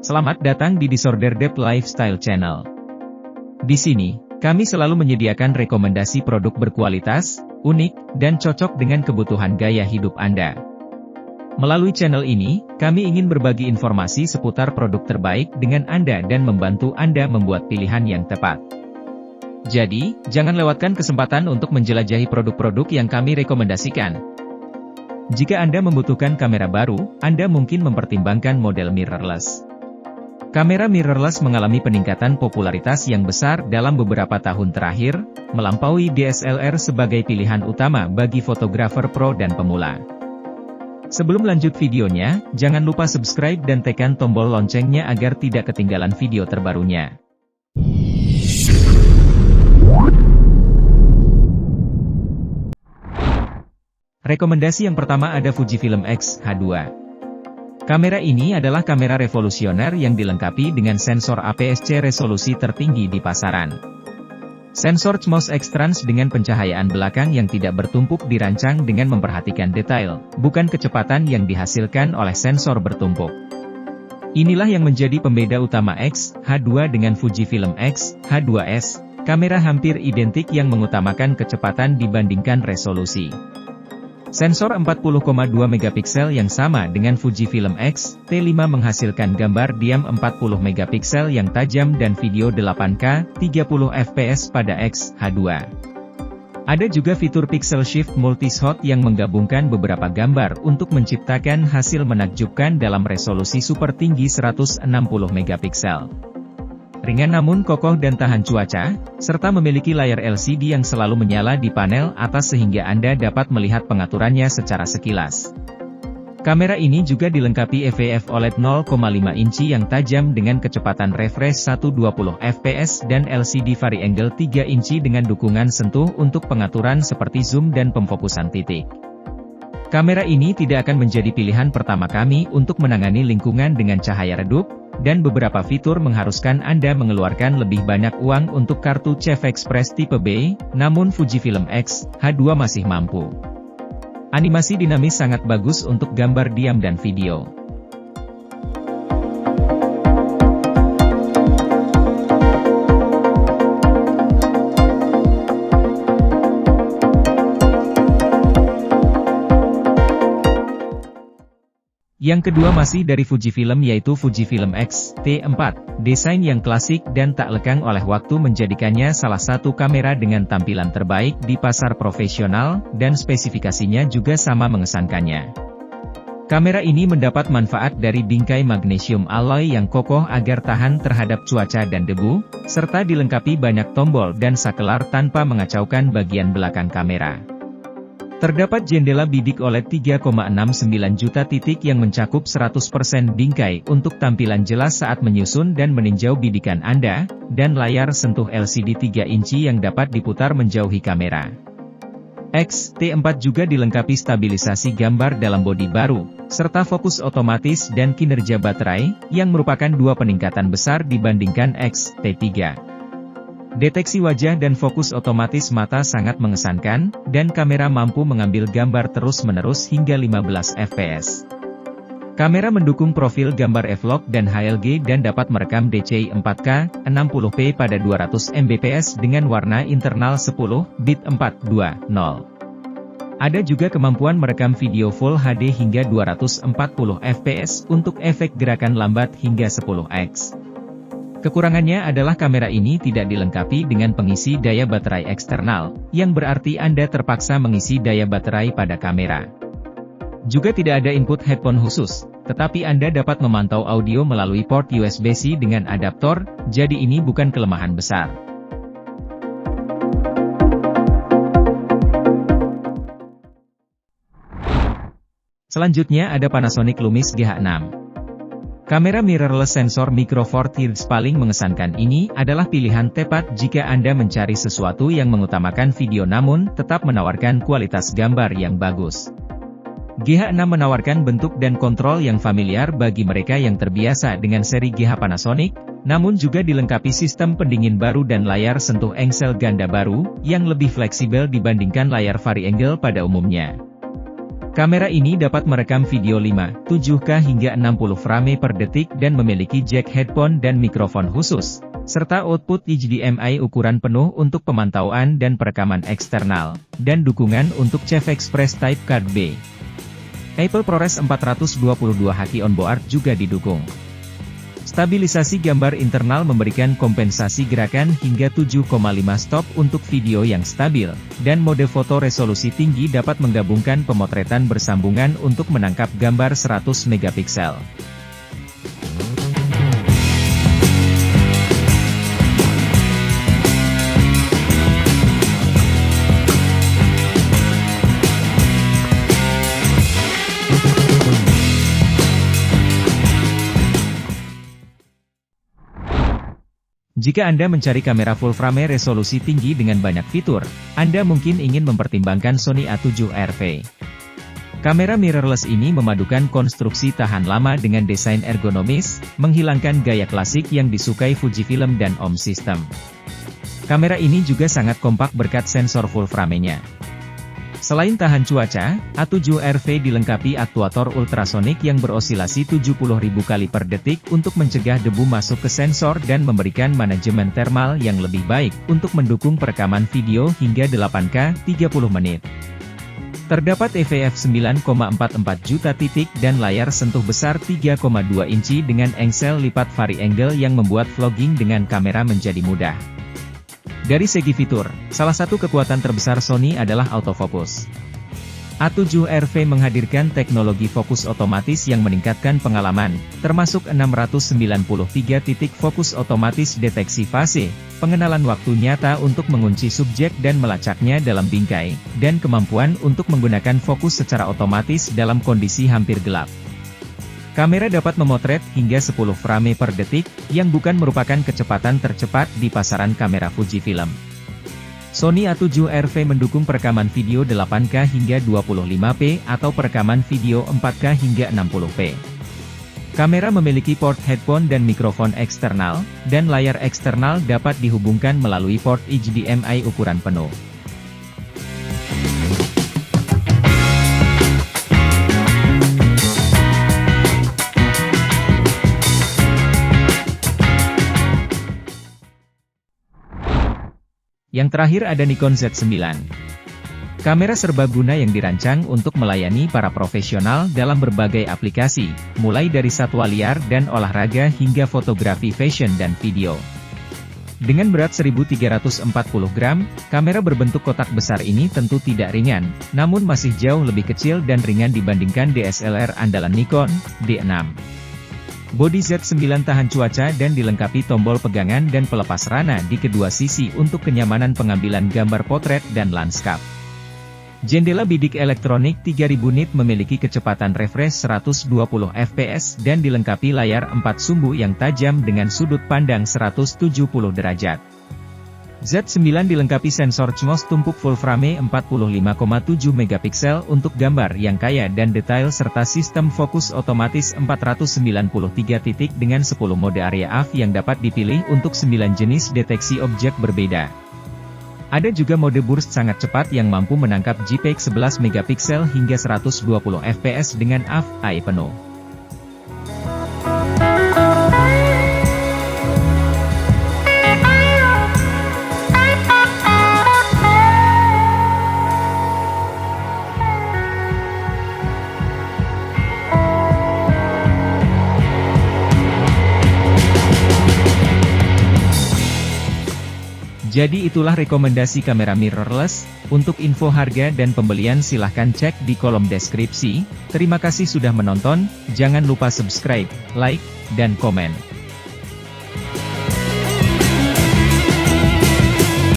Selamat datang di Disorder Depth Lifestyle Channel. Di sini, kami selalu menyediakan rekomendasi produk berkualitas, unik, dan cocok dengan kebutuhan gaya hidup Anda. Melalui channel ini, kami ingin berbagi informasi seputar produk terbaik dengan Anda dan membantu Anda membuat pilihan yang tepat. Jadi, jangan lewatkan kesempatan untuk menjelajahi produk-produk yang kami rekomendasikan. Jika Anda membutuhkan kamera baru, Anda mungkin mempertimbangkan model mirrorless. Kamera mirrorless mengalami peningkatan popularitas yang besar dalam beberapa tahun terakhir, melampaui DSLR sebagai pilihan utama bagi fotografer pro dan pemula. Sebelum lanjut videonya, jangan lupa subscribe dan tekan tombol loncengnya agar tidak ketinggalan video terbarunya. Rekomendasi yang pertama ada Fujifilm X-H2. Kamera ini adalah kamera revolusioner yang dilengkapi dengan sensor APS-C resolusi tertinggi di pasaran. Sensor CMOS X-Trans dengan pencahayaan belakang yang tidak bertumpuk dirancang dengan memperhatikan detail, bukan kecepatan yang dihasilkan oleh sensor bertumpuk. Inilah yang menjadi pembeda utama X-H2 dengan Fujifilm X-H2S, kamera hampir identik yang mengutamakan kecepatan dibandingkan resolusi. Sensor 40,2 megapiksel yang sama dengan Fujifilm X-T5 menghasilkan gambar diam 40 megapiksel yang tajam dan video 8K 30 fps pada X-H2. Ada juga fitur Pixel Shift Multi-Shot yang menggabungkan beberapa gambar untuk menciptakan hasil menakjubkan dalam resolusi super tinggi 160 megapiksel. Ringan namun kokoh dan tahan cuaca, serta memiliki layar LCD yang selalu menyala di panel atas sehingga Anda dapat melihat pengaturannya secara sekilas. Kamera ini juga dilengkapi EVF OLED 0,5 inci yang tajam dengan kecepatan refresh 120 fps dan LCD Vari-Angle 3 inci dengan dukungan sentuh untuk pengaturan seperti zoom dan pemfokusan titik. Kamera ini tidak akan menjadi pilihan pertama kami untuk menangani lingkungan dengan cahaya redup, dan beberapa fitur mengharuskan Anda mengeluarkan lebih banyak uang untuk kartu CEV Express tipe B, namun Fujifilm X-H2 masih mampu. Animasi dinamis sangat bagus untuk gambar diam dan video. Yang kedua masih dari Fujifilm yaitu Fujifilm X-T4, desain yang klasik dan tak lekang oleh waktu menjadikannya salah satu kamera dengan tampilan terbaik di pasar profesional, dan spesifikasinya juga sama mengesankannya. Kamera ini mendapat manfaat dari bingkai magnesium alloy yang kokoh agar tahan terhadap cuaca dan debu, serta dilengkapi banyak tombol dan sakelar tanpa mengacaukan bagian belakang kamera. Terdapat jendela bidik OLED 3,69 juta titik yang mencakup 100% bingkai untuk tampilan jelas saat menyusun dan meninjau bidikan Anda, dan layar sentuh LCD 3 inci yang dapat diputar menjauhi kamera. X-T4 juga dilengkapi stabilisasi gambar dalam bodi baru, serta fokus otomatis dan kinerja baterai, yang merupakan dua peningkatan besar dibandingkan X-T3. Deteksi wajah dan fokus otomatis mata sangat mengesankan, dan kamera mampu mengambil gambar terus-menerus hingga 15 fps. Kamera mendukung profil gambar F-Log dan HLG dan dapat merekam DCI 4K, 60p pada 200 mbps dengan warna internal 10 bit 420. Ada juga kemampuan merekam video Full HD hingga 240 fps untuk efek gerakan lambat hingga 10x. Kekurangannya adalah kamera ini tidak dilengkapi dengan pengisi daya baterai eksternal, yang berarti Anda terpaksa mengisi daya baterai pada kamera. Juga tidak ada input headphone khusus, tetapi Anda dapat memantau audio melalui port USB-C dengan adaptor, jadi ini bukan kelemahan besar. Selanjutnya ada Panasonic Lumix GH6. Kamera mirrorless sensor micro four thirds paling mengesankan ini adalah pilihan tepat jika Anda mencari sesuatu yang mengutamakan video namun tetap menawarkan kualitas gambar yang bagus. GH6 menawarkan bentuk dan kontrol yang familiar bagi mereka yang terbiasa dengan seri GH Panasonic, namun juga dilengkapi sistem pendingin baru dan layar sentuh engsel ganda baru, yang lebih fleksibel dibandingkan layar Vari-Angle pada umumnya. Kamera ini dapat merekam video 5, 7K hingga 60 frame per detik dan memiliki jack headphone dan mikrofon khusus, serta output HDMI ukuran penuh untuk pemantauan dan perekaman eksternal, dan dukungan untuk CEV Express Type Card B. Apple ProRes 422Hz onboard juga didukung. Stabilisasi gambar internal memberikan kompensasi gerakan hingga 7,5 stop untuk video yang stabil, dan mode foto resolusi tinggi dapat menggabungkan pemotretan bersambungan untuk menangkap gambar 100 megapiksel. Jika Anda mencari kamera full frame resolusi tinggi dengan banyak fitur, Anda mungkin ingin mempertimbangkan Sony A7RV. Kamera mirrorless ini memadukan konstruksi tahan lama dengan desain ergonomis, menghilangkan gaya klasik yang disukai Fujifilm dan OM System. Kamera ini juga sangat kompak berkat sensor full frame-nya. Selain tahan cuaca, A7RV dilengkapi aktuator ultrasonik yang berosilasi 70.000 kali per detik untuk mencegah debu masuk ke sensor dan memberikan manajemen thermal yang lebih baik untuk mendukung perekaman video hingga 8K 30 menit. Terdapat EVF 9,44 juta titik dan layar sentuh besar 3,2 inci dengan engsel lipat vari-angle yang membuat vlogging dengan kamera menjadi mudah. Dari segi fitur, salah satu kekuatan terbesar Sony adalah autofocus. A7RV menghadirkan teknologi fokus otomatis yang meningkatkan pengalaman, termasuk 693 titik fokus otomatis deteksi fase, pengenalan waktu nyata untuk mengunci subjek dan melacaknya dalam bingkai, dan kemampuan untuk menggunakan fokus secara otomatis dalam kondisi hampir gelap. Kamera dapat memotret hingga 10 frame per detik, yang bukan merupakan kecepatan tercepat di pasaran kamera Fujifilm. Sony A7RV mendukung perekaman video 8K hingga 25p atau perekaman video 4K hingga 60p. Kamera memiliki port headphone dan mikrofon eksternal, dan layar eksternal dapat dihubungkan melalui port HDMI ukuran penuh. Yang terakhir ada Nikon Z9. Kamera serbaguna yang dirancang untuk melayani para profesional dalam berbagai aplikasi, mulai dari satwa liar dan olahraga hingga fotografi fashion dan video. Dengan berat 1340 gram, kamera berbentuk kotak besar ini tentu tidak ringan, namun masih jauh lebih kecil dan ringan dibandingkan DSLR andalan Nikon, D6. Bodi Z9 tahan cuaca dan dilengkapi tombol pegangan dan pelepas rana di kedua sisi untuk kenyamanan pengambilan gambar potret dan lanskap. Jendela bidik elektronik 3000 nit memiliki kecepatan refresh 120 fps dan dilengkapi layar 4 sumbu yang tajam dengan sudut pandang 170 derajat. Z9 dilengkapi sensor CMOS tumpuk full frame 45,7 megapiksel untuk gambar yang kaya dan detail serta sistem fokus otomatis 493 titik dengan 10 mode area AF yang dapat dipilih untuk 9 jenis deteksi objek berbeda. Ada juga mode burst sangat cepat yang mampu menangkap JPEG 11 megapiksel hingga 120 fps dengan AF/AI penuh. Jadi itulah rekomendasi kamera mirrorless. Untuk info harga dan pembelian silahkan cek di kolom deskripsi. Terima kasih sudah menonton, jangan lupa subscribe, like, dan komen.